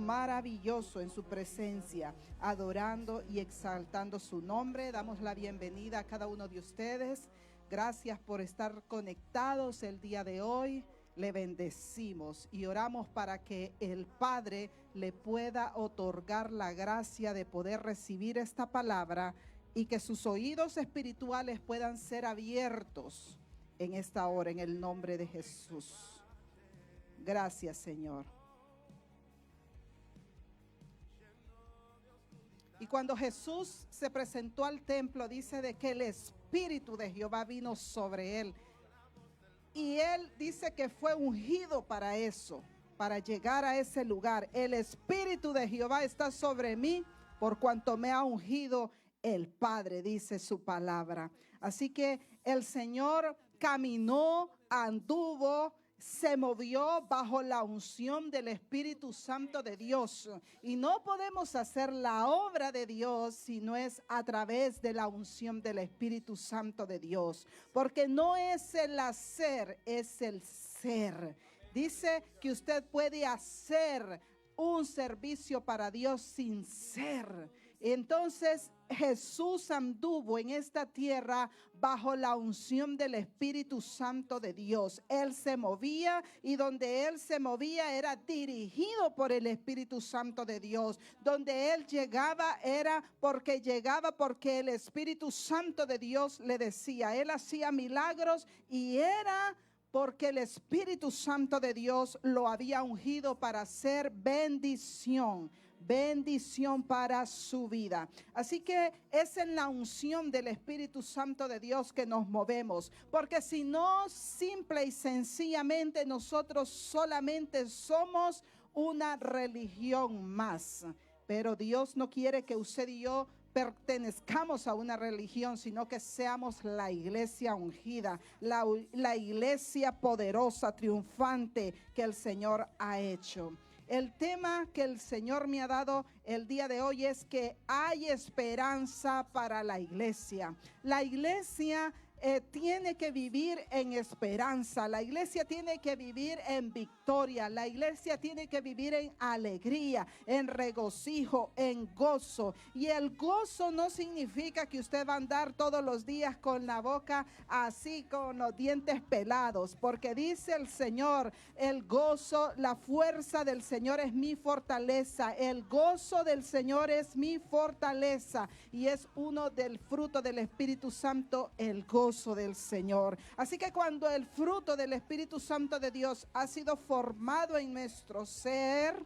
maravilloso en su presencia, adorando y exaltando su nombre. Damos la bienvenida a cada uno de ustedes. Gracias por estar conectados el día de hoy. Le bendecimos y oramos para que el Padre le pueda otorgar la gracia de poder recibir esta palabra y que sus oídos espirituales puedan ser abiertos en esta hora, en el nombre de Jesús. Gracias, Señor. Y cuando Jesús se presentó al templo, dice de que el Espíritu de Jehová vino sobre él. Y él dice que fue ungido para eso, para llegar a ese lugar. El Espíritu de Jehová está sobre mí, por cuanto me ha ungido el Padre, dice su palabra. Así que el Señor caminó, anduvo, se movió bajo la unción del Espíritu Santo de Dios. Y no podemos hacer la obra de Dios si no es a través de la unción del Espíritu Santo de Dios. Porque no es el hacer, es el ser. Dice que usted puede hacer un servicio para Dios sin ser. Entonces Jesús anduvo en esta tierra bajo la unción del Espíritu Santo de Dios. Él se movía y donde él se movía era dirigido por el Espíritu Santo de Dios. Donde él llegaba era porque el Espíritu Santo de Dios le decía. Él hacía milagros y era porque el Espíritu Santo de Dios lo había ungido para hacer bendición para su vida. Así que es en la unción del Espíritu Santo de Dios que nos movemos, porque si no, simple y sencillamente nosotros solamente somos una religión más. Pero Dios no quiere que usted y yo pertenezcamos a una religión, sino que seamos la iglesia ungida, la iglesia poderosa, triunfante que el Señor ha hecho. El tema que el Señor me ha dado el día de hoy es que hay esperanza para la iglesia. La iglesia tiene que vivir en esperanza. La iglesia tiene que vivir en victoria. La iglesia tiene que vivir en alegría, en regocijo, en gozo. Y el gozo no significa que usted va a andar todos los días con la boca así, con los dientes pelados, porque dice el Señor, el gozo, la fuerza del Señor es mi fortaleza. El gozo del Señor es mi fortaleza. Y es uno del fruto del Espíritu Santo, el gozo del Señor. Así que cuando el fruto del Espíritu Santo de Dios ha sido formado en nuestro ser,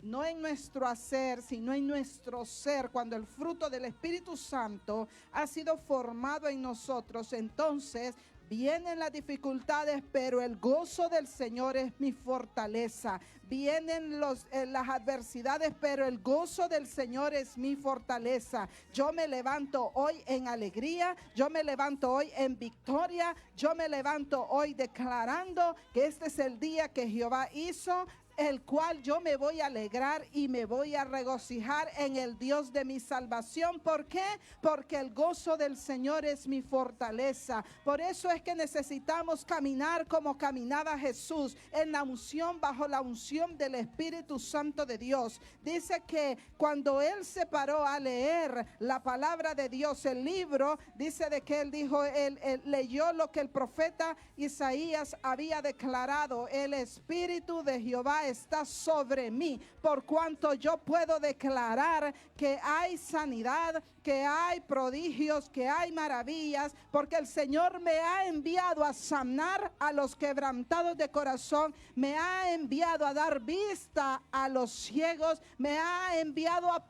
no en nuestro hacer, sino en nuestro ser, cuando el fruto del Espíritu Santo ha sido formado en nosotros, entonces vienen las dificultades, pero el gozo del Señor es mi fortaleza. Vienen las adversidades, pero el gozo del Señor es mi fortaleza. Yo me levanto hoy en alegría, yo me levanto hoy en victoria, yo me levanto hoy declarando que este es el día que Jehová hizo, el cual yo me voy a alegrar y me voy a regocijar en el Dios de mi salvación. ¿Por qué? Porque el gozo del Señor es mi fortaleza. Por eso es que necesitamos caminar como caminaba Jesús, en la unción, bajo la unción del Espíritu Santo de Dios. Dice que cuando él se paró a leer la palabra de Dios, el libro, dice de que él dijo, él leyó lo que el profeta Isaías había declarado: el Espíritu de Jehová está sobre mí, por cuanto yo puedo declarar que hay sanidad, que hay prodigios, que hay maravillas, porque el Señor me ha enviado a sanar a los quebrantados de corazón, me ha enviado a dar vista a los ciegos, me ha enviado a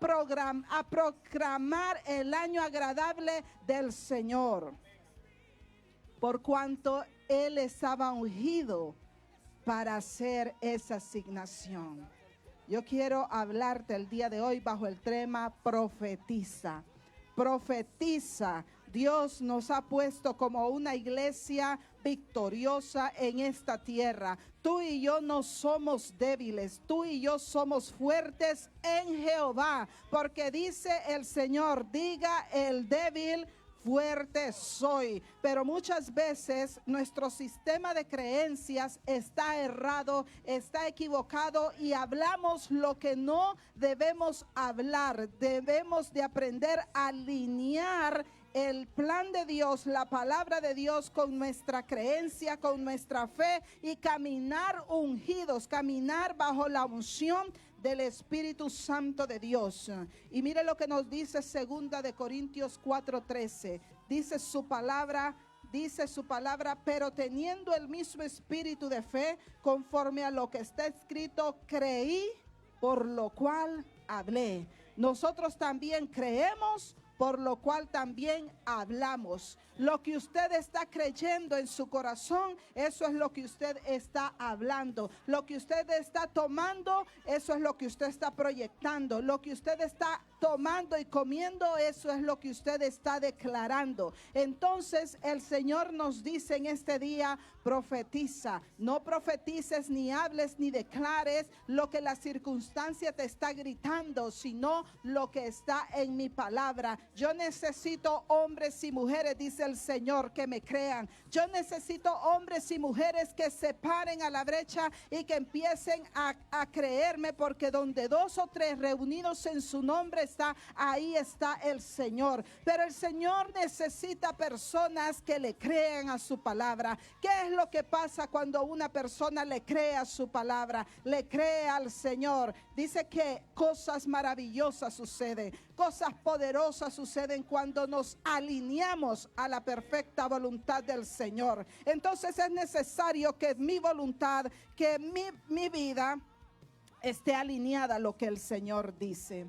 proclamar el año agradable del Señor, por cuanto Él estaba ungido para hacer esa asignación. Yo quiero hablarte el día de hoy bajo el tema profetiza. Profetiza. Dios nos ha puesto como una iglesia victoriosa en esta tierra. Tú y yo no somos débiles, tú y yo somos fuertes en Jehová, porque dice el Señor, diga el débil, fuerte soy. Pero muchas veces nuestro sistema de creencias está errado, está equivocado y hablamos lo que no debemos hablar. Debemos de aprender a alinear el plan de Dios, la palabra de Dios con nuestra creencia, con nuestra fe y caminar ungidos, caminar bajo la unción del Espíritu Santo de Dios. Y mire lo que nos dice 2 de Corintios 4:13. Dice su palabra, pero teniendo el mismo espíritu de fe, conforme a lo que está escrito, creí, por lo cual hablé. Nosotros también creemos, por lo cual también hablamos. Lo que usted está creyendo en su corazón, eso es lo que usted está hablando. Lo que usted está tomando, eso es lo que usted está proyectando. Lo que usted está tomando y comiendo, eso es lo que usted está declarando. Entonces el Señor nos dice en este día, profetiza. No profetices, ni hables, ni declares lo que la circunstancia te está gritando, sino lo que está en mi palabra. Yo necesito hombres y mujeres, dice el Señor, que me crean. Yo necesito hombres y mujeres que se paren a la brecha y que empiecen a creerme, porque donde 2 o 3 reunidos en su nombre está, ahí está el Señor. Pero el Señor necesita personas que le crean a su palabra. ¿Qué es lo que pasa cuando una persona le cree a su palabra, le cree al Señor? Dice que cosas maravillosas suceden, cosas poderosas suceden cuando nos alineamos a la perfecta voluntad del Señor. Entonces es necesario que mi voluntad, que mi vida esté alineada a lo que el Señor dice.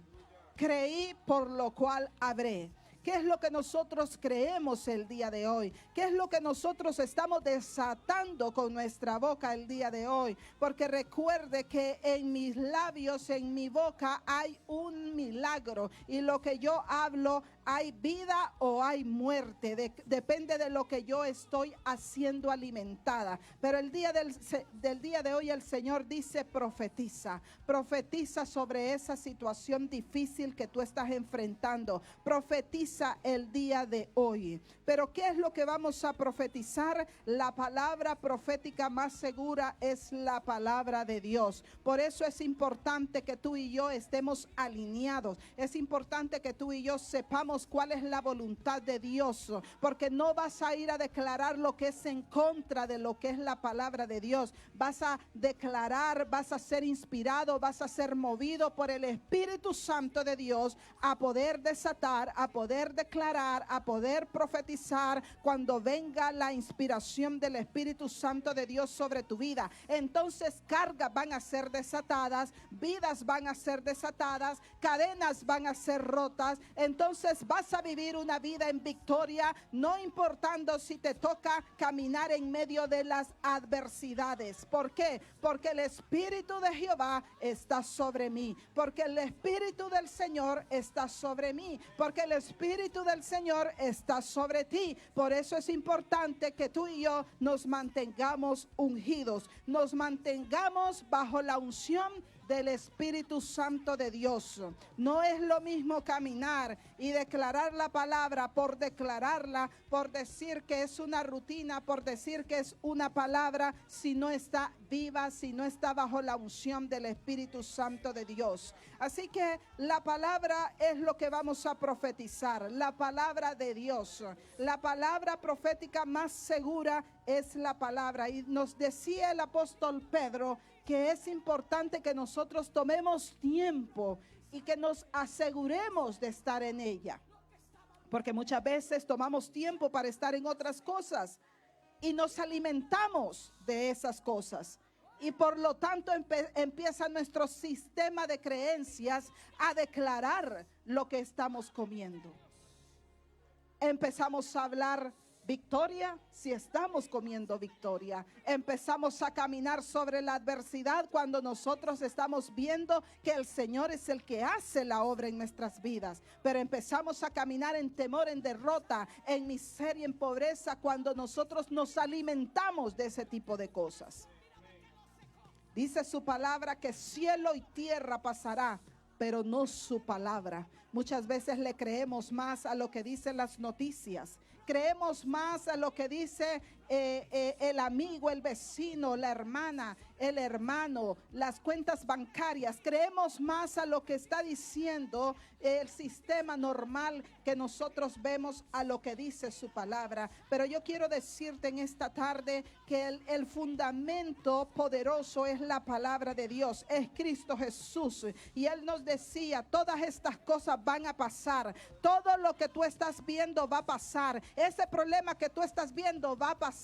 Creí, por lo cual hablé. ¿Qué es lo que nosotros creemos el día de hoy? ¿Qué es lo que nosotros estamos desatando con nuestra boca el día de hoy? Porque recuerde que en mis labios, en mi boca hay un milagro. Y lo que yo hablo, hay vida o hay muerte. Depende de lo que yo estoy haciendo alimentada. Pero el día del día de hoy el Señor dice, profetiza. Profetiza sobre esa situación difícil que tú estás enfrentando. Profetiza el día de hoy. Pero ¿qué es lo que vamos a profetizar? La palabra profética más segura es la palabra de Dios. Por eso es importante que tú y yo estemos alineados. Es importante que tú y yo sepamos cuál es la voluntad de Dios, porque no vas a ir a declarar lo que es en contra de lo que es la palabra de Dios. Vas a declarar, vas a ser inspirado, vas a ser movido por el Espíritu Santo de Dios a poder desatar, a poder declarar, a poder profetizar cuando venga la inspiración del Espíritu Santo de Dios sobre tu vida. Entonces cargas van a ser desatadas, vidas van a ser desatadas, cadenas van a ser rotas. Entonces vas a vivir una vida en victoria, no importando si te toca caminar en medio de las adversidades. ¿Por qué? Porque el Espíritu de Jehová está sobre mí, porque el Espíritu del Señor está sobre mí, porque el Espíritu del Señor está sobre ti. Por eso es importante que tú y yo nos mantengamos ungidos, nos mantengamos bajo la unción del Espíritu Santo de Dios. No es lo mismo caminar y declarar la palabra por declararla, por decir que es una rutina, por decir que es una palabra, si no está viva, si no está bajo la unción del Espíritu Santo de Dios. Así que la palabra es lo que vamos a profetizar, la palabra de Dios. La palabra profética más segura es la palabra. Y nos decía el apóstol Pedro que es importante que nosotros tomemos tiempo y que nos aseguremos de estar en ella. Porque muchas veces tomamos tiempo para estar en otras cosas y nos alimentamos de esas cosas. Y por lo tanto empieza nuestro sistema de creencias a declarar lo que estamos comiendo. Empezamos a hablar victoria si estamos comiendo victoria. Empezamos a caminar sobre la adversidad cuando nosotros estamos viendo que el Señor es el que hace la obra en nuestras vidas. Pero empezamos a caminar en temor, en derrota, en miseria, en pobreza, cuando nosotros nos alimentamos de ese tipo de cosas. Dice su palabra que cielo y tierra pasará, pero no su palabra. Muchas veces le creemos más a lo que dicen las noticias. Creemos más a lo que dice el amigo, el vecino, la hermana, el hermano, las cuentas bancarias. Creemos más a lo que está diciendo el sistema normal que nosotros vemos a lo que dice su palabra. Pero yo quiero decirte en esta tarde que el fundamento poderoso es la palabra de Dios, es Cristo Jesús. Y Él nos decía, todas estas cosas van a pasar. Todo lo que tú estás viendo va a pasar. Ese problema que tú estás viendo va a pasar.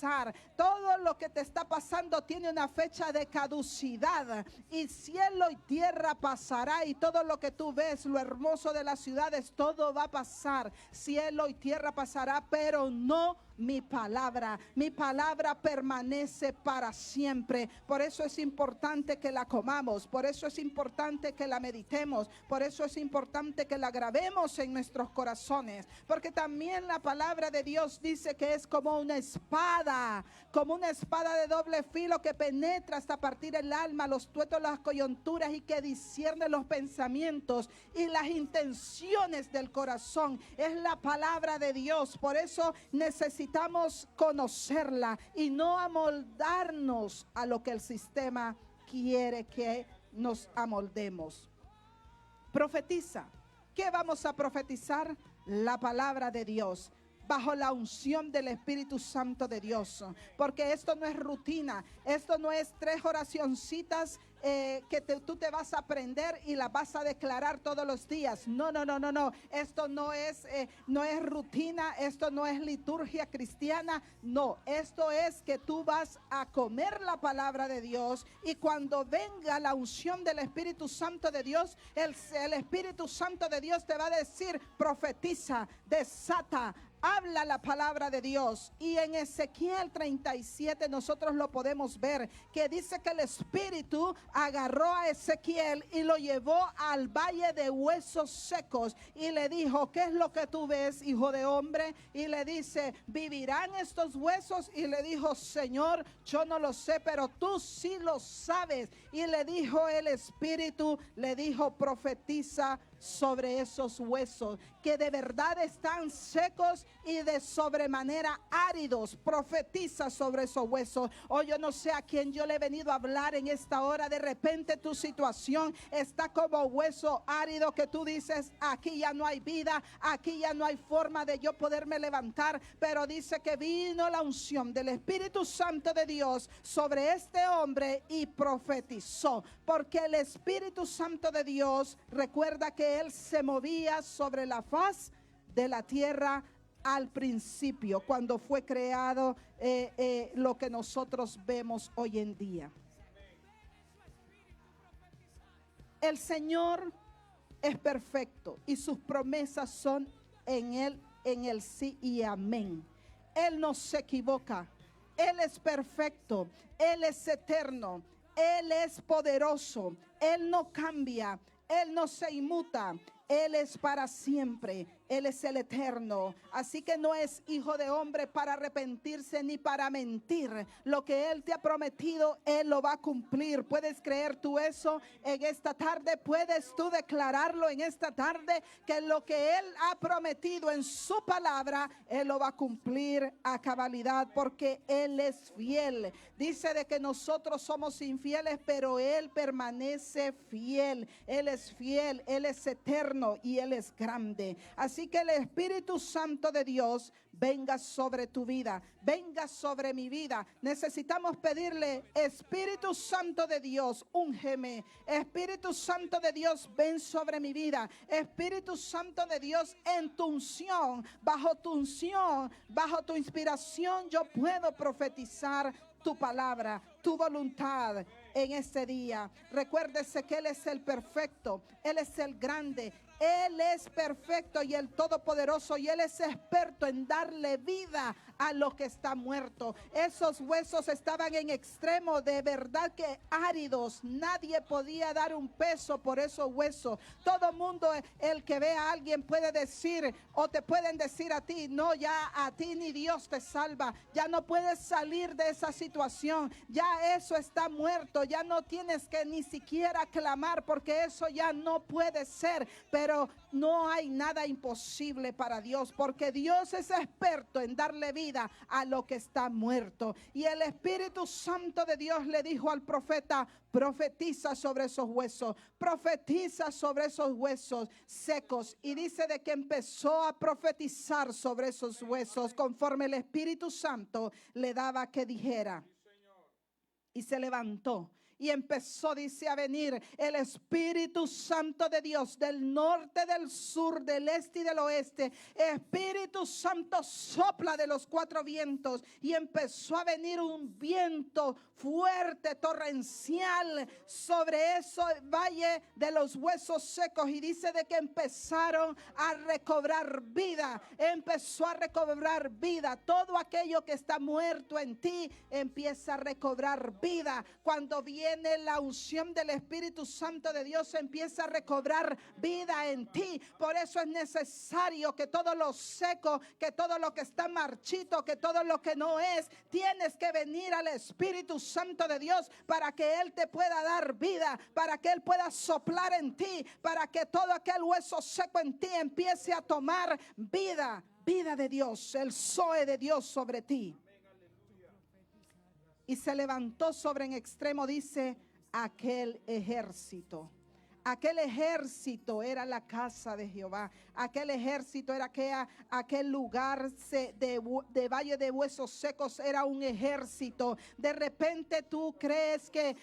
Todo lo que te está pasando tiene una fecha de caducidad. Y cielo y tierra pasará. Y todo lo que tú ves, lo hermoso de las ciudades, todo va a pasar. Cielo y tierra pasará, pero no mi palabra. Mi palabra permanece para siempre. Por eso es importante que la comamos. Por eso es importante que la meditemos. Por eso es importante que la grabemos en nuestros corazones. Porque también la palabra de Dios dice que es como una espada de doble filo que penetra hasta partir el alma, los tuétanos, las coyunturas, y que discierne los pensamientos y las intenciones del corazón. Es la palabra de Dios. Por eso necesitamos conocerla y no amoldarnos a lo que el sistema quiere que nos amoldemos. Profetiza. ¿Qué vamos a profetizar? La palabra de Dios, bajo la unción del Espíritu Santo de Dios. Porque esto no es rutina, esto no es 3 oracioncitas que tú te vas a aprender y las vas a declarar todos los días. No. Esto no es rutina, esto no es liturgia cristiana. No, esto es que tú vas a comer la palabra de Dios, y cuando venga la unción del Espíritu Santo de Dios, el Espíritu Santo de Dios te va a decir: profetiza, desata, habla la palabra de Dios. Y en Ezequiel 37 nosotros lo podemos ver, que dice que el Espíritu agarró a Ezequiel y lo llevó al valle de huesos secos y le dijo: ¿qué es lo que tú ves, hijo de hombre? Y le dice: ¿vivirán estos huesos? Y le dijo: Señor, yo no lo sé, pero tú sí lo sabes. Y le dijo el Espíritu, le dijo: profetiza sobre esos huesos que de verdad están secos y de sobremanera áridos. Profetiza sobre esos huesos. Oh, yo no sé a quién yo le he venido a hablar en esta hora. De repente tu situación está como hueso árido, que tú dices: aquí ya no hay vida, aquí ya no hay forma de yo poderme levantar. Pero dice que vino la unción del Espíritu Santo de Dios sobre este hombre y profetizó. Porque el Espíritu Santo de Dios, recuerda que Él se movía sobre la faz de la tierra al principio, cuando fue creado lo que nosotros vemos hoy en día. El Señor es perfecto y sus promesas son en el sí y amén. Él no se equivoca. Él es perfecto. Él es eterno. Él es poderoso. Él no cambia. Él no se inmuta. Él es para siempre. Él es el eterno. Así que no es hijo de hombre para arrepentirse ni para mentir. Lo que Él te ha prometido, Él lo va a cumplir. ¿Puedes creer tú eso en esta tarde? ¿Puedes tú declararlo en esta tarde? Que lo que Él ha prometido en su palabra, Él lo va a cumplir a cabalidad, porque Él es fiel. Dice de que nosotros somos infieles, pero Él permanece fiel. Él es fiel, Él es eterno y Él es grande. Así que el Espíritu Santo de Dios venga sobre tu vida, venga sobre mi vida. Necesitamos pedirle: Espíritu Santo de Dios, úngeme. Espíritu Santo de Dios, ven sobre mi vida. Espíritu Santo de Dios, en tu unción, bajo tu inspiración, yo puedo profetizar tu palabra, tu voluntad en este día. Recuérdese que Él es el perfecto, Él es el grande, Él es perfecto y el todopoderoso, y Él es experto en darle vida a lo que está muerto. Esos huesos estaban en extremo, de verdad que áridos. Nadie podía dar un peso por esos huesos. Todo mundo, el que ve a alguien puede decir, o te pueden decir a ti, no, ya a ti ni Dios te salva. Ya no puedes salir de esa situación. Ya eso está muerto. Ya no tienes que ni siquiera clamar, porque eso ya no puede ser. Pero no hay nada imposible para Dios, porque Dios es experto en darle vida a lo que está muerto. Y el Espíritu Santo de Dios le dijo al profeta, profetiza sobre esos huesos, profetiza sobre esos huesos secos. Y dice de que empezó a profetizar sobre esos huesos conforme el Espíritu Santo le daba que dijera. Y se levantó y empezó, dice, a venir el Espíritu Santo de Dios del norte, del sur, del este y del oeste. Espíritu Santo sopla de los cuatro vientos y empezó a venir un viento fuerte, torrencial sobre ese valle de los huesos secos. Y dice de que empezaron a recobrar vida. Empezó a recobrar vida. Todo aquello que está muerto en ti empieza a recobrar vida. Cuando viene la unción del Espíritu Santo de Dios, empieza a recobrar vida en ti. Por eso es necesario que todo lo seco, que todo lo que está marchito, que todo lo que no es, tienes que venir al Espíritu Santo de Dios para que Él te pueda dar vida, para que Él pueda soplar en ti, para que todo aquel hueso seco en ti empiece a tomar vida, vida de Dios, el Zoe de Dios sobre ti. Y se levantó sobre en extremo, dice, aquel ejército. Aquel ejército era la casa de Jehová. Aquel ejército era aquel lugar de valle de huesos secos. Era un ejército. De repente tú crees que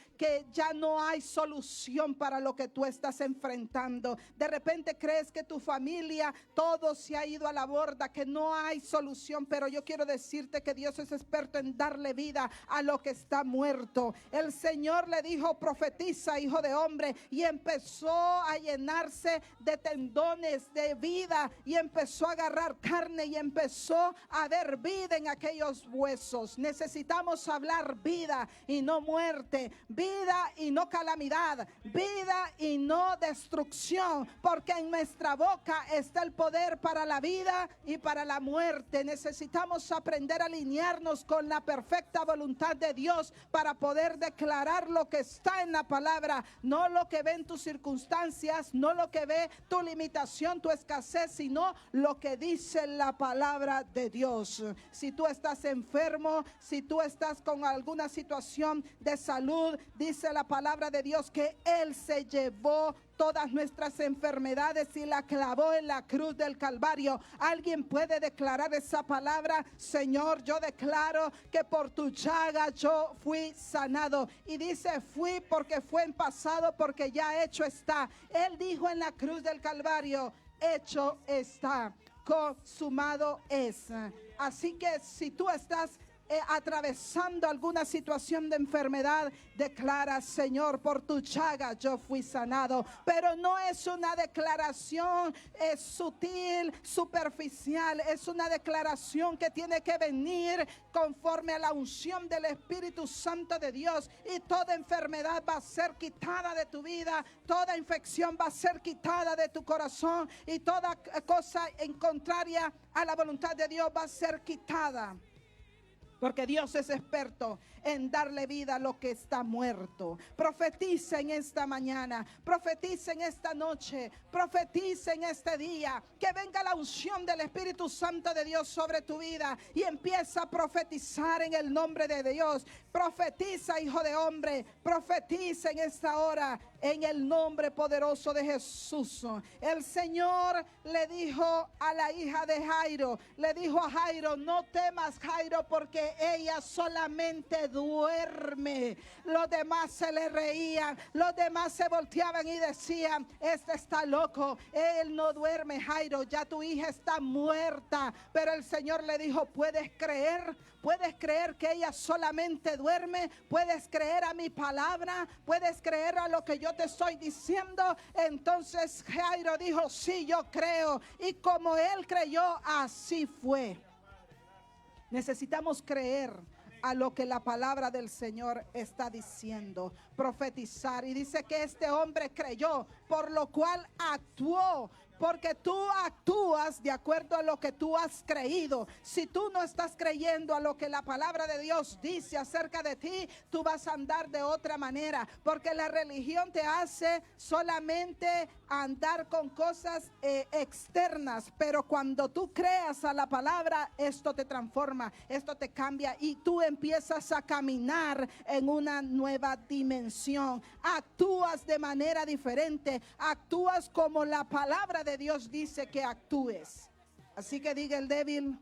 ya no hay solución para lo que tú estás enfrentando. De repente crees que tu familia, todo se ha ido a la borda, que no hay solución. Pero yo quiero decirte que Dios es experto en darle vida a lo que está muerto. El Señor le dijo, profetiza, hijo de hombre, y empezó a llenarse de tendones de vida y empezó a agarrar carne y empezó a ver vida en aquellos huesos. Necesitamos hablar vida y no muerte, vida y no calamidad, vida y no destrucción, porque en nuestra boca está el poder para la vida y para la muerte. Necesitamos aprender a alinearnos con la perfecta voluntad de Dios para poder declarar lo que está en la palabra, no lo que ven tus circunstancias, no lo que ve tu limitación, tu escasez, sino lo que dice la palabra de Dios. Si tú estás enfermo, si tú estás con alguna situación de salud, dice la palabra de Dios que Él se llevó todas nuestras enfermedades y la clavó en la cruz del Calvario. ¿Alguien puede declarar esa palabra? Señor, yo declaro que por tu llaga yo fui sanado. Y dice fui porque fue en pasado, porque ya hecho está. Él dijo en la cruz del Calvario, hecho está, consumado es. Así que si tú estás atravesando alguna situación de enfermedad, declara, Señor, por tu llaga yo fui sanado. Pero no es una declaración sutil, superficial. Es una declaración que tiene que venir conforme a la unción del Espíritu Santo de Dios. Y toda enfermedad va a ser quitada de tu vida, toda infección va a ser quitada de tu corazón, y toda cosa en contraria a la voluntad de Dios va a ser quitada. Porque Dios es experto en darle vida a lo que está muerto. Profetiza en esta mañana, profetiza en esta noche, profetiza en este día. Que venga la unción del Espíritu Santo de Dios sobre tu vida y empieza a profetizar en el nombre de Dios. Profetiza, hijo de hombre, profetiza en esta hora en el nombre poderoso de Jesús. El Señor le dijo a la hija de Jairo, le dijo a Jairo, no temas, Jairo, porque ella solamente duerme. Los demás se le reían, los demás se volteaban y decían, este está loco, él no duerme, Jairo, ya tu hija está muerta. Pero el Señor le dijo, ¿puedes creer? ¿Puedes creer que ella solamente duerme? ¿Puedes creer a mi palabra? ¿Puedes creer a lo que yo te estoy diciendo? Entonces Jairo dijo, sí, yo creo. Y como él creyó, así fue. Necesitamos creer a lo que la palabra del Señor está diciendo, profetizar. Y dice que este hombre creyó, por lo cual actuó. Porque tú actúas de acuerdo a lo que tú has creído. Si tú no estás creyendo a lo que la palabra de Dios dice acerca de ti, tú vas a andar de otra manera. Porque la religión te hace solamente andar con cosas externas. Pero cuando tú creas a la palabra, esto te transforma, esto te cambia y tú empiezas a caminar en una nueva dimensión. Actúas de manera diferente, actúas como la palabra de Dios dice que actúes. Así que diga el débil,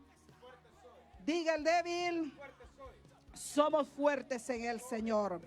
somos fuertes en el Señor.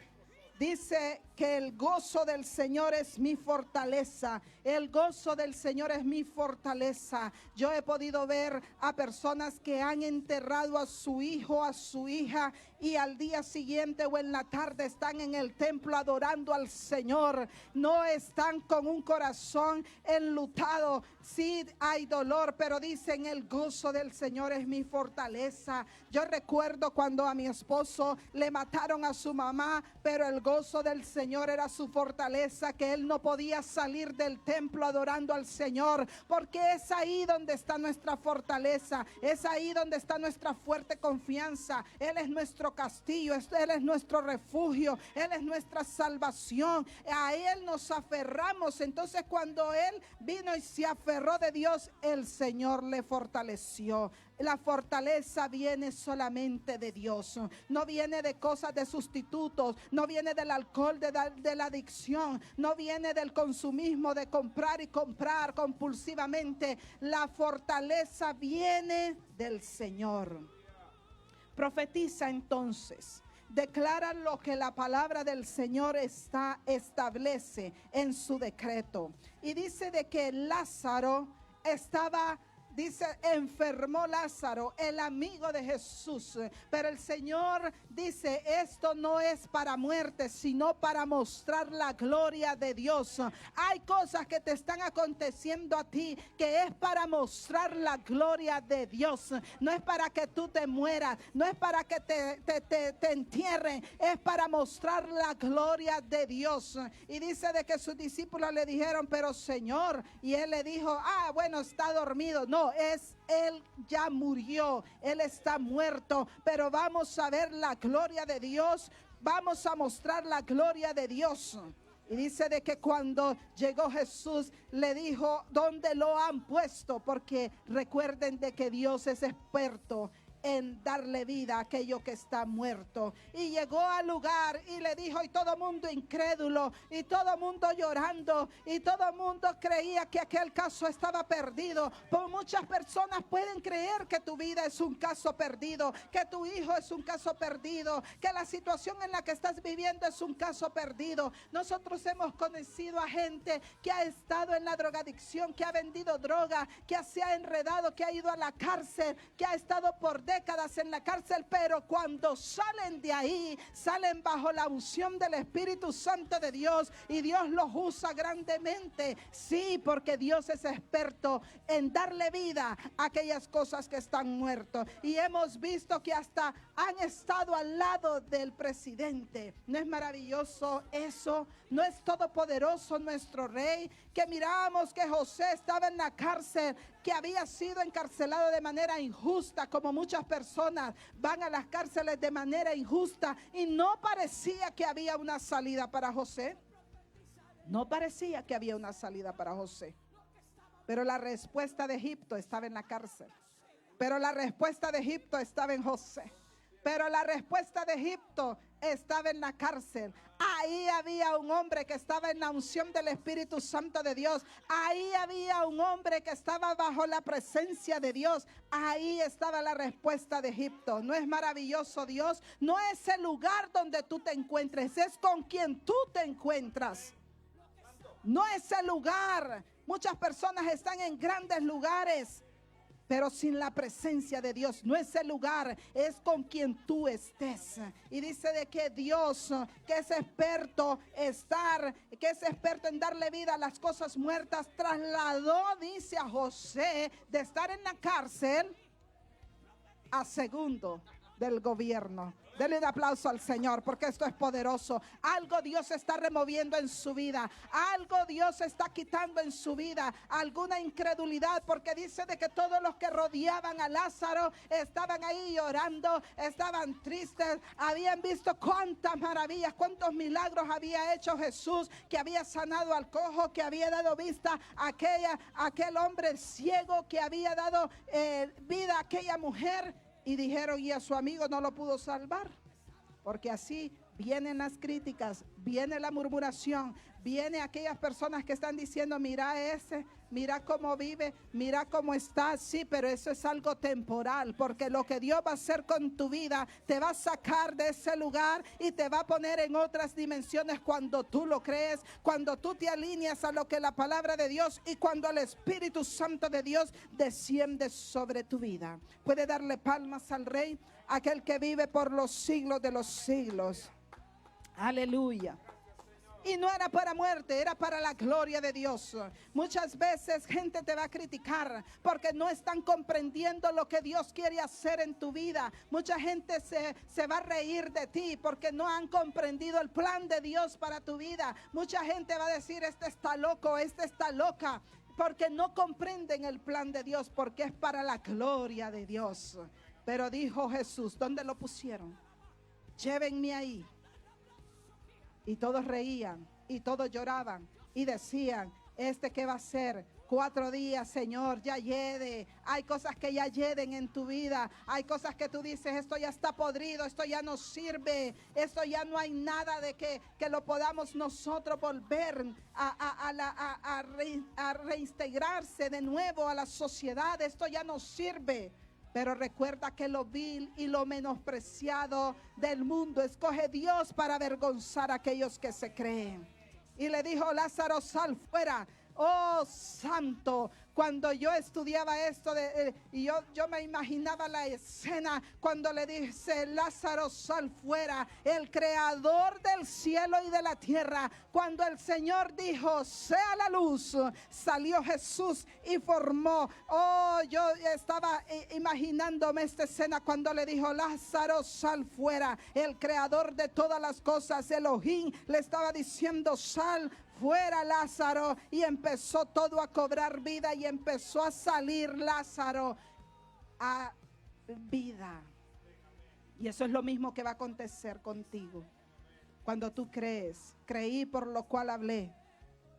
Dice que el gozo del Señor es mi fortaleza. El gozo del Señor es mi fortaleza. Yo he podido ver a personas que han enterrado a su hijo, a su hija, y al día siguiente o en la tarde están en el templo adorando al Señor. No están con un corazón enlutado. Sí hay dolor, pero dicen el gozo del Señor es mi fortaleza. Yo recuerdo cuando a mi esposo le mataron a su mamá, pero el gozo del Señor era su fortaleza, que él no podía salir del templo adorando al Señor, porque es ahí donde está nuestra fortaleza, es ahí donde está nuestra fuerte confianza. Él es nuestro castillo, Él es nuestro refugio, Él es nuestra salvación, a Él nos aferramos. Entonces cuando Él vino y se aferró de Dios, el Señor le fortaleció. La fortaleza viene solamente de Dios, no viene de cosas de sustitutos, no viene del alcohol, de la adicción, no viene del consumismo, de comprar y comprar compulsivamente. La fortaleza viene del Señor. Profetiza entonces, declara lo que la palabra del Señor establece en su decreto. Y dice de que Lázaro estaba, dice, enfermó Lázaro, el amigo de Jesús. Pero el Señor dice, esto no es para muerte, sino para mostrar la gloria de Dios. Hay cosas que te están aconteciendo a ti que es para mostrar la gloria de Dios. No es para que tú te mueras, no es para que te entierren, es para mostrar la gloria de Dios. Y dice de que sus discípulos le dijeron, pero Señor, y él le dijo, bueno, está dormido. No, él ya murió, él está muerto, pero vamos a ver la gloria de Dios, vamos a mostrar la gloria de Dios. Y dice de que cuando llegó Jesús le dijo, ¿dónde lo han puesto? Porque recuerden de que Dios es experto en darle vida a aquello que está muerto. Y llegó al lugar y le dijo, y todo mundo incrédulo, y todo mundo llorando, y todo mundo creía que aquel caso estaba perdido. Pues muchas personas pueden creer que tu vida es un caso perdido, que tu hijo es un caso perdido, que la situación en la que estás viviendo es un caso perdido. Nosotros hemos conocido a gente que ha estado en la drogadicción, que ha vendido droga, que se ha enredado, que ha ido a la cárcel, que ha estado por décadas en la cárcel, pero cuando salen de ahí, salen bajo la unción del Espíritu Santo de Dios y Dios los usa grandemente. Sí, porque Dios es experto en darle vida a aquellas cosas que están muertas. Y hemos visto que hasta han estado al lado del presidente. ¿No es maravilloso eso? ¿No es todopoderoso nuestro rey? Que miramos que José estaba en la cárcel, que había sido encarcelado de manera injusta, como muchas personas van a las cárceles de manera injusta, y no parecía que había una salida para José. No parecía que había una salida para José. Pero la respuesta de Egipto estaba en la cárcel. Pero la respuesta de Egipto estaba en José. Pero la respuesta de Egipto estaba en la cárcel. Ahí había un hombre que estaba en la unción del Espíritu Santo de Dios. Ahí había un hombre que estaba bajo la presencia de Dios. Ahí estaba la respuesta de Egipto. ¿No es maravilloso Dios? No es el lugar donde tú te encuentres, es con quien tú te encuentras. No es el lugar. Muchas personas están en grandes lugares, pero sin la presencia de Dios. No es el lugar, es con quien tú estés. Y dice de que Dios, que es experto en darle vida a las cosas muertas, trasladó, dice, a José de estar en la cárcel a segundo del gobierno. Denle un aplauso al Señor, porque esto es poderoso. Algo Dios está removiendo en su vida. Algo Dios está quitando en su vida. Alguna incredulidad, porque dice de que todos los que rodeaban a Lázaro estaban ahí llorando, estaban tristes, habían visto cuántas maravillas, cuántos milagros había hecho Jesús, que había sanado al cojo, que había dado vista a aquel hombre ciego, que había dado vida a aquella mujer. Y dijeron, y a su amigo no lo pudo salvar. Porque así vienen las críticas, viene la murmuración, viene aquellas personas que están diciendo, mira ese, mira cómo vive, mira cómo está. Sí, pero eso es algo temporal, porque lo que Dios va a hacer con tu vida, te va a sacar de ese lugar y te va a poner en otras dimensiones cuando tú lo crees, cuando tú te alineas a lo que la palabra de Dios y cuando el Espíritu Santo de Dios desciende sobre tu vida. Puede darle palmas al Rey, aquel que vive por los siglos de los siglos. Aleluya. Y no era para muerte, era para la gloria de Dios. Muchas veces gente te va a criticar porque no están comprendiendo lo que Dios quiere hacer en tu vida. Mucha gente se va a reír de ti porque no han comprendido el plan de Dios para tu vida. Mucha gente va a decir, este está loco, este está loca, porque no comprenden el plan de Dios, porque es para la gloria de Dios. Pero dijo Jesús, ¿dónde lo pusieron? Llévenme ahí. Y todos reían y todos lloraban y decían, ¿qué va a hacer? 4 días, Señor, ya hiede. Hay cosas que ya hieden en tu vida. Hay cosas que tú dices, esto ya está podrido, esto ya no sirve. Esto ya no hay nada de que lo podamos nosotros volver a reintegrarse de nuevo a la sociedad. Esto ya no sirve. Pero recuerda que lo vil y lo menospreciado del mundo escoge Dios para avergonzar a aquellos que se creen. Y le dijo, Lázaro, sal fuera. Oh, santo. Cuando yo estudiaba esto y yo me imaginaba la escena cuando le dice, Lázaro, sal fuera. El creador del cielo y de la tierra, cuando el Señor dijo, sea la luz, salió Jesús y formó. Oh, yo estaba imaginándome esta escena cuando le dijo, Lázaro, sal fuera. El creador de todas las cosas, Elohim, le estaba diciendo, sal fuera, Lázaro. Y empezó todo a cobrar vida y empezó a salir Lázaro a vida. Y eso es lo mismo que va a acontecer contigo. Cuando tú crees, creí por lo cual hablé.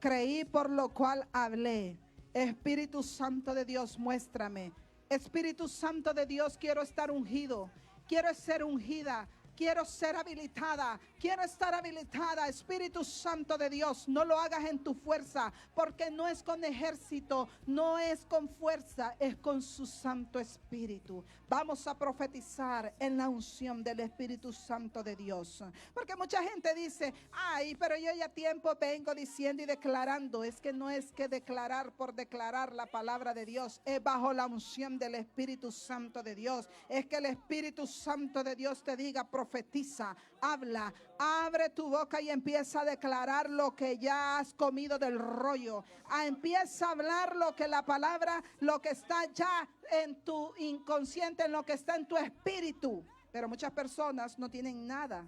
Creí por lo cual hablé. Espíritu Santo de Dios, muéstrame. Espíritu Santo de Dios, quiero estar ungido. Quiero ser ungida. Quiero ser habilitada, quiero estar habilitada. Espíritu Santo de Dios, no lo hagas en tu fuerza, porque no es con ejército, no es con fuerza, es con su Santo Espíritu. Vamos a profetizar en la unción del Espíritu Santo de Dios. Porque mucha gente dice, ay, pero yo ya tiempo vengo diciendo y declarando. Es que no es que declarar por declarar la palabra de Dios, es bajo la unción del Espíritu Santo de Dios. Es que el Espíritu Santo de Dios te diga, profetiza, habla, abre tu boca y empieza a declarar lo que ya has comido del rollo. Empieza a hablar lo que la palabra, lo que está ya en tu inconsciente, en lo que está en tu espíritu. Pero muchas personas no tienen nada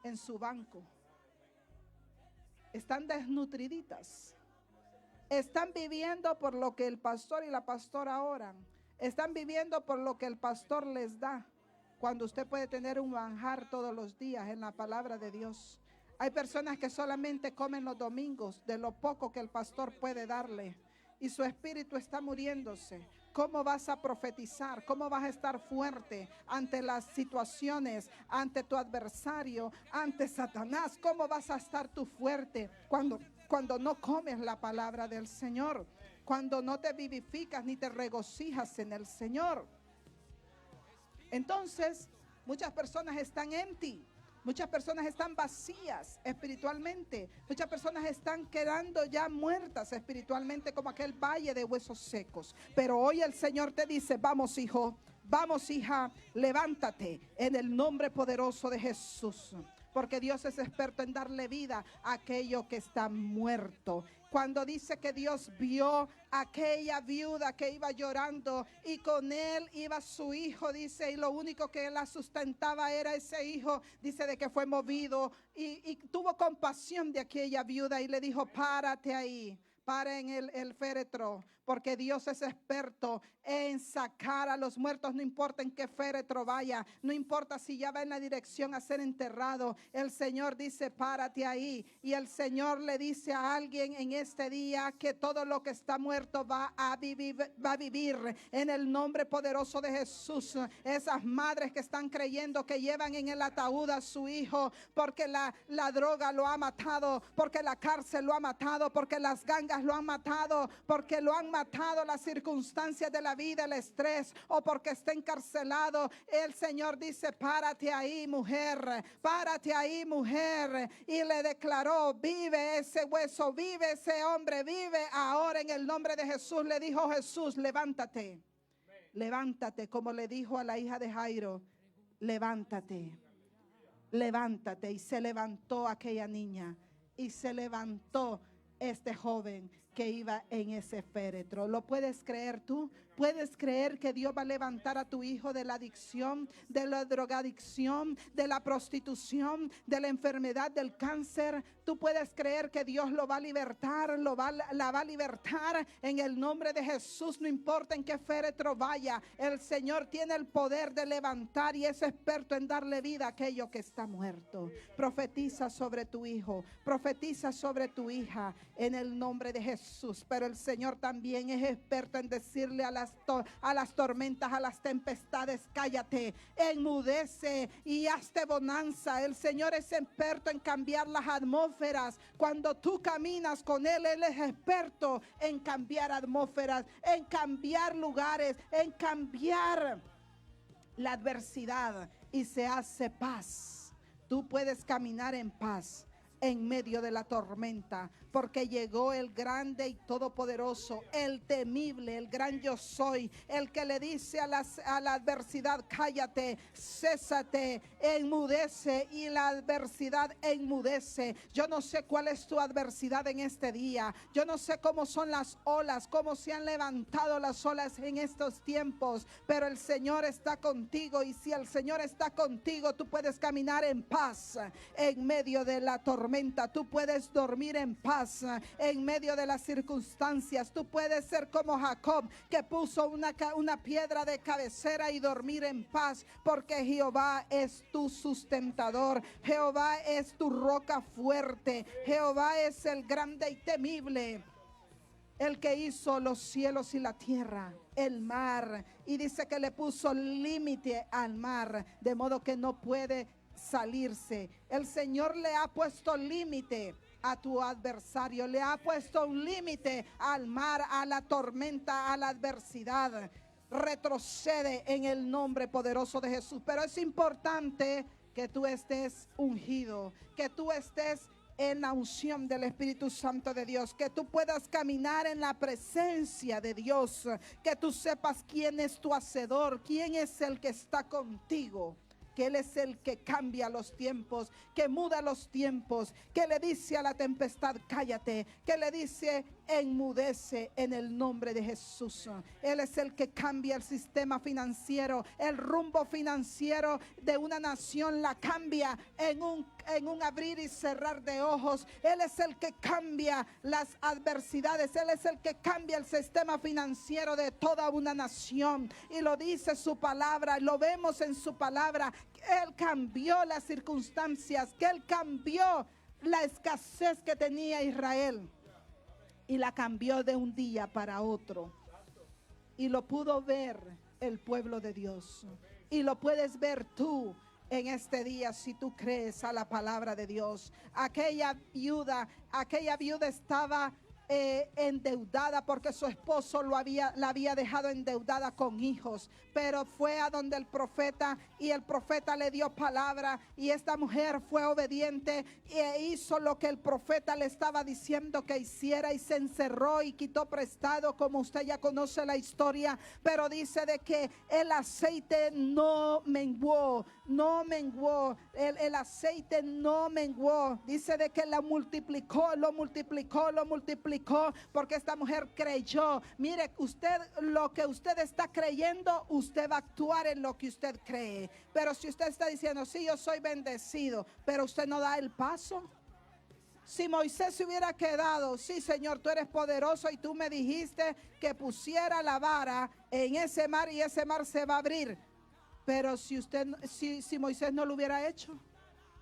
en su banco. Están desnutriditas. Están viviendo por lo que el pastor y la pastora oran. Están viviendo por lo que el pastor les da. Cuando usted puede tener un manjar todos los días en la palabra de Dios. Hay personas que solamente comen los domingos de lo poco que el pastor puede darle. Y su espíritu está muriéndose. ¿Cómo vas a profetizar? ¿Cómo vas a estar fuerte ante las situaciones, ante tu adversario, ante Satanás? ¿Cómo vas a estar tú fuerte cuando no comes la palabra del Señor? Cuando no te vivificas ni te regocijas en el Señor. Entonces, muchas personas están empty, muchas personas están vacías espiritualmente, muchas personas están quedando ya muertas espiritualmente como aquel valle de huesos secos. Pero hoy el Señor te dice, vamos hijo, vamos hija, levántate en el nombre poderoso de Jesús. Porque Dios es experto en darle vida a aquello que está muerto. cuando dice que Dios vio a aquella viuda que iba llorando y con él iba su hijo, dice, y lo único que la sustentaba era ese hijo, dice de que fue movido y tuvo compasión de aquella viuda y le dijo, párate ahí. Para en el féretro, porque Dios es experto en sacar a los muertos, no importa en qué féretro vaya, no importa si ya va en la dirección a ser enterrado, el Señor dice párate ahí, y el Señor le dice a alguien en este día que todo lo que está muerto va a vivir en el nombre poderoso de Jesús. Esas madres que están creyendo que llevan en el ataúd a su hijo porque la droga lo ha matado, porque la cárcel lo ha matado, porque las gangas lo han matado, porque lo han matado las circunstancias de la vida, el estrés, o porque está encarcelado. El Señor dice párate ahí, mujer, párate ahí, mujer, y le declaró vive ese hueso, vive ese hombre, vive ahora en el nombre de Jesús. Le dijo Jesús, levántate, levántate, como le dijo a la hija de Jairo, levántate, levántate. Y se levantó aquella niña y se levantó este joven que iba en ese féretro. ¿Lo puedes creer tú? ¿Puedes creer que Dios va a levantar a tu hijo de la adicción, de la drogadicción, de la prostitución, de la enfermedad, del cáncer? Tú puedes creer que Dios lo va a libertar, la va a libertar en el nombre de Jesús. No importa en qué féretro vaya, el Señor tiene el poder de levantar y es experto en darle vida a aquello que está muerto. Profetiza sobre tu hijo, profetiza sobre tu hija en el nombre de Jesús. Pero el Señor también es experto en decirle a las tormentas, a las tempestades, cállate, enmudece y hazte bonanza. El Señor es experto en cambiar las atmósferas. Cuando tú caminas con Él, Él es experto en cambiar atmósferas, en cambiar lugares, en cambiar la adversidad, y se hace paz. Tú puedes caminar en paz en medio de la tormenta, porque llegó el grande y todopoderoso, el temible, el gran yo soy, el que le dice a la adversidad, cállate, césate, enmudece, y la adversidad enmudece. Yo no sé cuál es tu adversidad en este día, yo no sé cómo son las olas, cómo se han levantado las olas en estos tiempos, pero el Señor está contigo, y si el Señor está contigo, tú puedes caminar en paz en medio de la tormenta. Tú puedes dormir en paz en medio de las circunstancias. Tú puedes ser como Jacob, que puso una piedra de cabecera y dormir en paz, porque Jehová es tu sustentador, Jehová es tu roca fuerte, Jehová es el grande y temible, el que hizo los cielos y la tierra, el mar, y dice que le puso límite al mar, de modo que no puede salirse. El Señor le ha puesto límite a tu adversario, le ha puesto un límite al mar, a la tormenta, a la adversidad. Retrocede en el nombre poderoso de Jesús. Pero es importante que tú estés ungido, que tú estés en la unción del Espíritu Santo de Dios, que tú puedas caminar en la presencia de Dios, que tú sepas quién es tu hacedor, quién es el que está contigo, que Él es el que cambia los tiempos, que muda los tiempos, que le dice a la tempestad, cállate, que le dice, enmudece en el nombre de Jesús. Él es el que cambia el sistema financiero, el rumbo financiero de una nación la cambia en un abrir y cerrar de ojos. Él es el que cambia las adversidades, Él es el que cambia el sistema financiero de toda una nación, y lo dice su palabra, lo vemos en su palabra. Él cambió las circunstancias, que Él cambió la escasez que tenía Israel y la cambió de un día para otro, y lo pudo ver el pueblo de Dios, y lo puedes ver tú en este día si tú crees a la palabra de Dios. Aquella viuda estaba endeudada porque su esposo la había dejado endeudada con hijos, pero fue a donde el profeta, y el profeta le dio palabra, y esta mujer fue obediente e hizo lo que el profeta le estaba diciendo que hiciera, y se encerró y quitó prestado, como usted ya conoce la historia. Pero dice de que el aceite no menguó, el aceite no menguó. Dice de que lo multiplicó multiplicó, porque esta mujer creyó. Mire, usted, lo que usted está creyendo, usted va a actuar en lo que usted cree. Pero si usted está diciendo, sí, yo soy bendecido, pero usted no da el paso. Si Moisés se hubiera quedado, sí, Señor, tú eres poderoso y tú me dijiste que pusiera la vara en ese mar y ese mar se va a abrir. Pero si Moisés no lo hubiera hecho,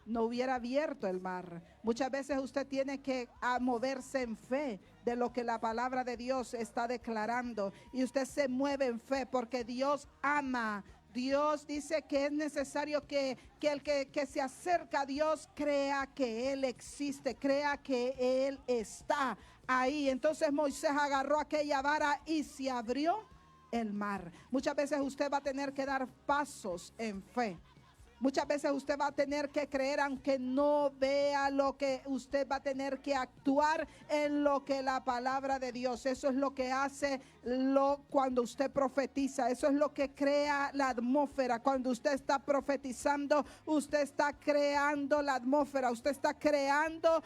no hubiera abierto el mar. Muchas veces usted tiene que moverse en fe de lo que la palabra de Dios está declarando. Y usted se mueve en fe porque Dios ama. Dios dice que es necesario que el que se acerca a Dios crea que Él existe, crea que Él está ahí. Entonces Moisés agarró aquella vara y se abrió el mar. Muchas veces usted va a tener que dar pasos en fe. Muchas veces usted va a tener que creer aunque no vea lo que usted va a tener que actuar en lo que la palabra de Dios. Eso es lo que hace cuando usted profetiza. Eso es lo que crea la atmósfera. Cuando usted está profetizando, usted está creando la atmósfera. Usted está creando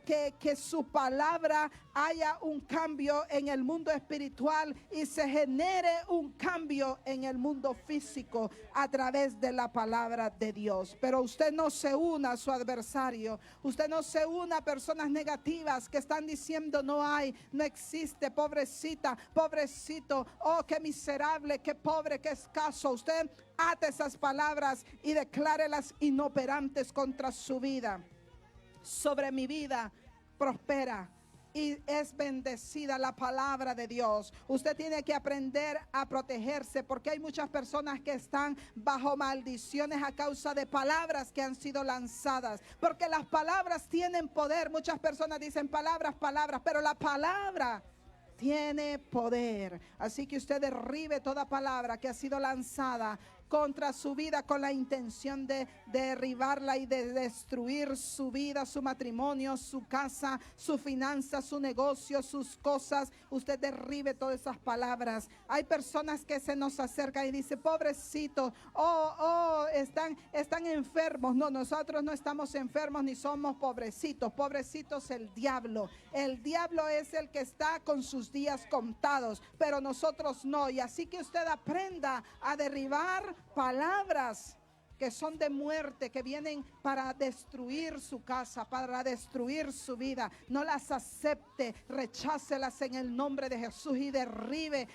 que su palabra haya un cambio en el mundo espiritual y se genere un cambio en el mundo físico a través de la palabra de Dios. Pero usted no se una a su adversario. Usted no se una a personas negativas que están diciendo no hay, no existe, pobrecita, pobrecito, oh, qué miserable, qué pobre, qué escaso. Usted ate esas palabras y declárelas inoperantes contra su vida. Sobre mi vida prospera y es bendecida la palabra de Dios. Usted tiene que aprender a protegerse porque hay muchas personas que están bajo maldiciones a causa de palabras que han sido lanzadas. Porque las palabras tienen poder. Muchas personas dicen palabras, palabras, pero la palabra tiene poder. Así que usted derribe toda palabra que ha sido lanzada contra su vida con la intención de derribarla y de destruir su vida, su matrimonio, su casa, su finanza, su negocio, sus cosas. Usted derribe todas esas palabras. Hay personas que se nos acercan y dicen, pobrecito, están enfermos. No, nosotros no estamos enfermos ni somos pobrecitos. Pobrecitos el diablo. El diablo es el que está con sus días contados, pero nosotros no. Y así que usted aprenda a derribar palabras que son de muerte, que vienen para destruir su casa, para destruir su vida. No las acepte, rechácelas en el nombre de Jesús y derribe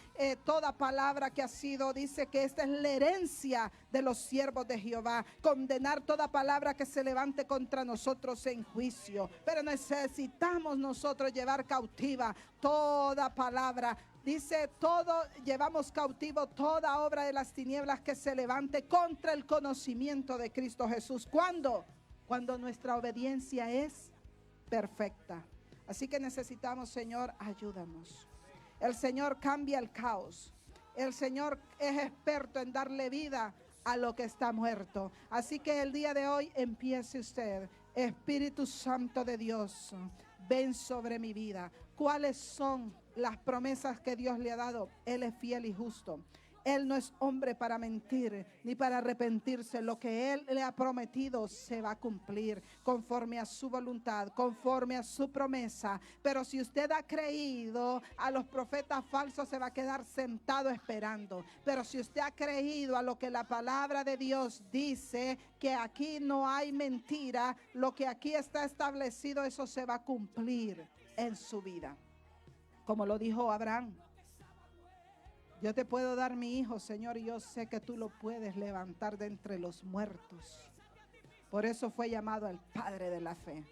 toda palabra que ha sido. Dice que esta es la herencia de los siervos de Jehová, condenar toda palabra que se levante contra nosotros en juicio. Pero necesitamos nosotros llevar cautiva toda palabra. Dice, llevamos cautivo toda obra de las tinieblas que se levante contra el conocimiento de Cristo Jesús. ¿Cuándo? Cuando nuestra obediencia es perfecta. Así que necesitamos, Señor, ayúdanos. El Señor cambia el caos. El Señor es experto en darle vida a lo que está muerto. Así que el día de hoy empiece usted. Espíritu Santo de Dios, ven sobre mi vida. ¿Cuáles son las promesas que Dios le ha dado? Él es fiel y justo. Él no es hombre para mentir ni para arrepentirse. Lo que Él le ha prometido se va a cumplir conforme a su voluntad, conforme a su promesa. Pero si usted ha creído a los profetas falsos, se va a quedar sentado esperando. Pero si usted ha creído a lo que la palabra de Dios dice, que aquí no hay mentira, lo que aquí está establecido, eso se va a cumplir en su vida. Como lo dijo Abraham. Yo te puedo dar mi hijo, Señor, y yo sé que tú lo puedes levantar de entre los muertos. Por eso fue llamado el Padre de la Fe,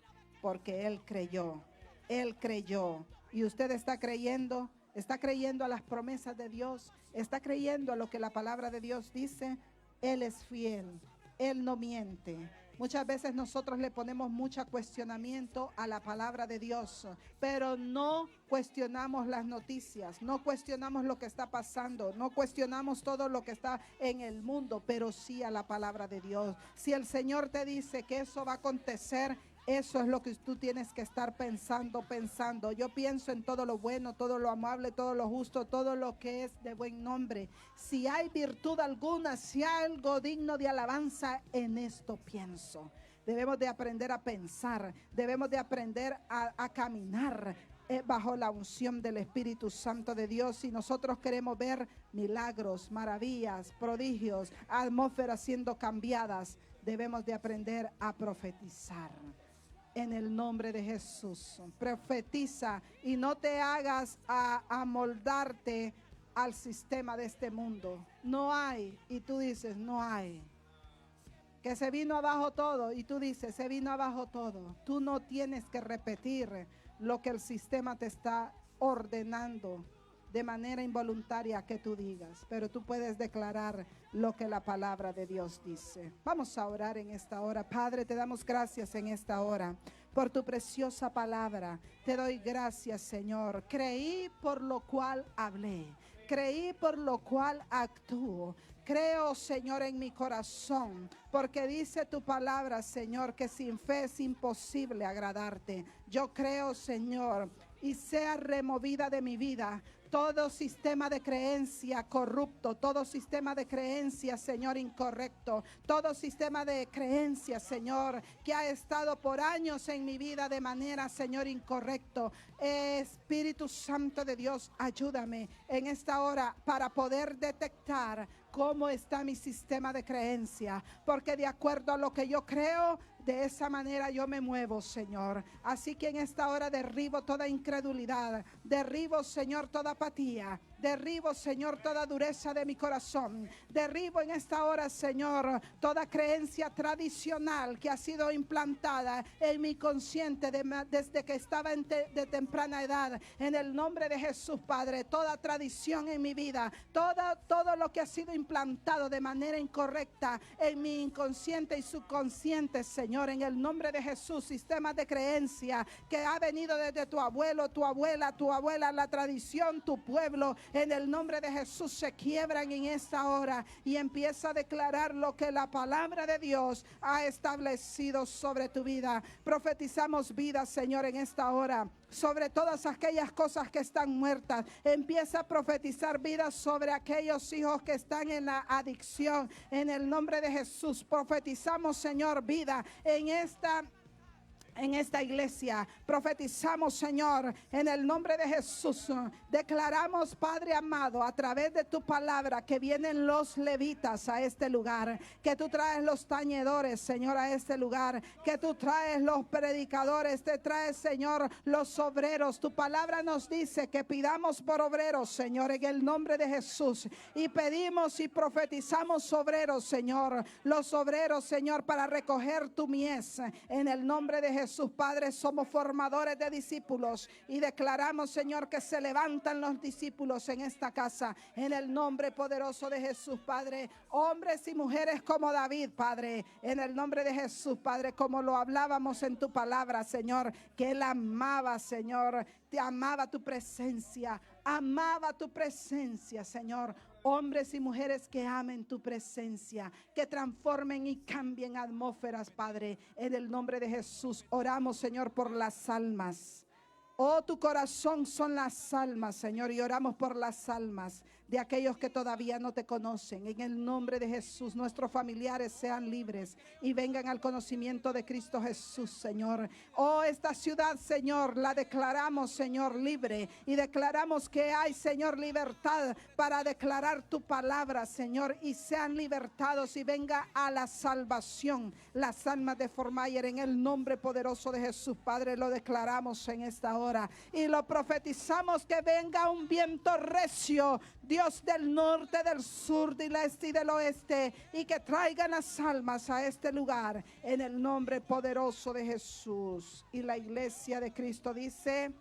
porque Él creyó. Él creyó. Y usted está creyendo a las promesas de Dios, está creyendo a lo que la palabra de Dios dice. Él es fiel, Él no miente. Muchas veces nosotros le ponemos mucho cuestionamiento a la palabra de Dios, pero no cuestionamos las noticias, no cuestionamos lo que está pasando, no cuestionamos todo lo que está en el mundo, pero sí a la palabra de Dios. Si el Señor te dice que eso va a acontecer, eso es lo que tú tienes que estar pensando. Yo pienso en todo lo bueno, todo lo amable, todo lo justo, todo lo que es de buen nombre. Si hay virtud alguna, si hay algo digno de alabanza, en esto pienso. Debemos de aprender a pensar, debemos de aprender a caminar bajo la unción del Espíritu Santo de Dios. Y nosotros queremos ver milagros, maravillas, prodigios, atmósferas siendo cambiadas. Debemos de aprender a profetizar. En el nombre de Jesús, profetiza y no te hagas a amoldarte al sistema de este mundo. No hay, y tú dices, no hay. Que se vino abajo todo, y tú dices, se vino abajo todo. Tú no tienes que repetir lo que el sistema te está ordenando de manera involuntaria que tú digas, pero tú puedes declarar lo que la palabra de Dios dice. Vamos a orar en esta hora. Padre, te damos gracias en esta hora por tu preciosa palabra. Te doy gracias, Señor. Creí, por lo cual hablé. Creí, por lo cual actúo. Creo, Señor, en mi corazón, porque dice tu palabra, Señor, que sin fe es imposible agradarte. Yo creo, Señor, y sea removida de mi vida todo sistema de creencia corrupto, todo sistema de creencia, Señor, incorrecto, todo sistema de creencia, Señor, que ha estado por años en mi vida de manera, Señor, incorrecto. Espíritu Santo de Dios, ayúdame en esta hora para poder detectar cómo está mi sistema de creencia, porque de acuerdo a lo que yo creo, de esa manera yo me muevo, Señor. Así que en esta hora derribo toda incredulidad, derribo, Señor, toda apatía, derribo, Señor, toda dureza de mi corazón, derribo en esta hora, Señor, toda creencia tradicional que ha sido implantada en mi consciente desde que estaba de temprana edad. En el nombre de Jesús, Padre, toda tradición en mi vida, todo lo que ha sido implantado de manera incorrecta en mi inconsciente y subconsciente, Señor, en el nombre de Jesús, sistemas de creencia que ha venido desde tu abuelo, tu abuela, la tradición, tu pueblo, en el nombre de Jesús se quiebran en esta hora y empieza a declarar lo que la palabra de Dios ha establecido sobre tu vida. Profetizamos vida, Señor, en esta hora sobre todas aquellas cosas que están muertas. Empieza a profetizar vida sobre aquellos hijos que están en la adicción. En el nombre de Jesús profetizamos, Señor, vida en esta iglesia. Profetizamos, Señor, en el nombre de Jesús. Declaramos, Padre amado, a través de tu palabra, que vienen los levitas a este lugar, que tú traes los tañedores, Señor, a este lugar, que tú traes los predicadores, te traes, Señor, los obreros. Tu palabra nos dice que pidamos por obreros, Señor, en el nombre de Jesús, y pedimos y profetizamos obreros, Señor, los obreros, Señor, para recoger tu mies, en el nombre de Jesús. Padre, somos formadores de discípulos y declaramos, Señor, que se levantan los discípulos en esta casa, en el nombre poderoso de Jesús, Padre. Hombres y mujeres como David, Padre, en el nombre de Jesús, Padre, como lo hablábamos en tu palabra, Señor, que él amaba, Señor, te amaba tu presencia, Señor. Hombres y mujeres que amen tu presencia, que transformen y cambien atmósferas, Padre, en el nombre de Jesús. Oramos, Señor, por las almas. Oh, tu corazón son las almas, Señor, y oramos por las almas de aquellos que todavía no te conocen. En el nombre de Jesús, nuestros familiares sean libres y vengan al conocimiento de Cristo Jesús, Señor. Oh, esta ciudad, Señor, la declaramos, Señor, libre, y declaramos que hay, Señor, libertad para declarar tu palabra, Señor, y sean libertados y venga a la salvación las almas de Fort Myers, en el nombre poderoso de Jesús, Padre. Lo declaramos en esta hora y lo profetizamos, que venga un viento recio, Dios, del norte, del sur, del este y del oeste, y que traigan las almas a este lugar en el nombre poderoso de Jesús. Y la iglesia de Cristo dice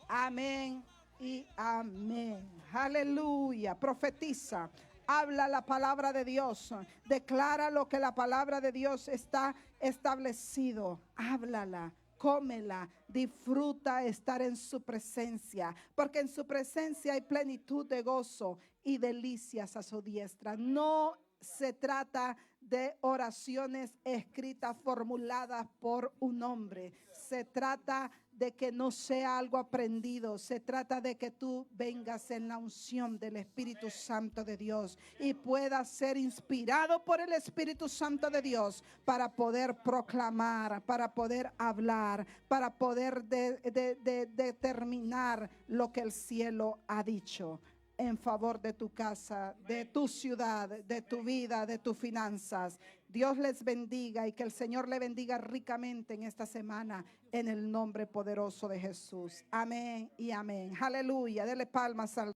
amén y amén. Aleluya. Profetiza, habla la palabra de Dios, declara lo que la palabra de Dios está establecido. Háblala, cómela, disfruta estar en su presencia, porque en su presencia hay plenitud de gozo y delicias a su diestra. No se trata de oraciones escritas, formuladas por un hombre. Se trata de que no sea algo aprendido. Se trata de que tú vengas en la unción del Espíritu Santo de Dios y puedas ser inspirado por el Espíritu Santo de Dios para poder proclamar, para poder hablar, para poder determinar lo que el cielo ha dicho en favor de tu casa, de tu ciudad, de tu vida, de tus finanzas. Dios les bendiga y que el Señor le bendiga ricamente en esta semana en el nombre poderoso de Jesús. Amén y amén. Aleluya. Dele palmas al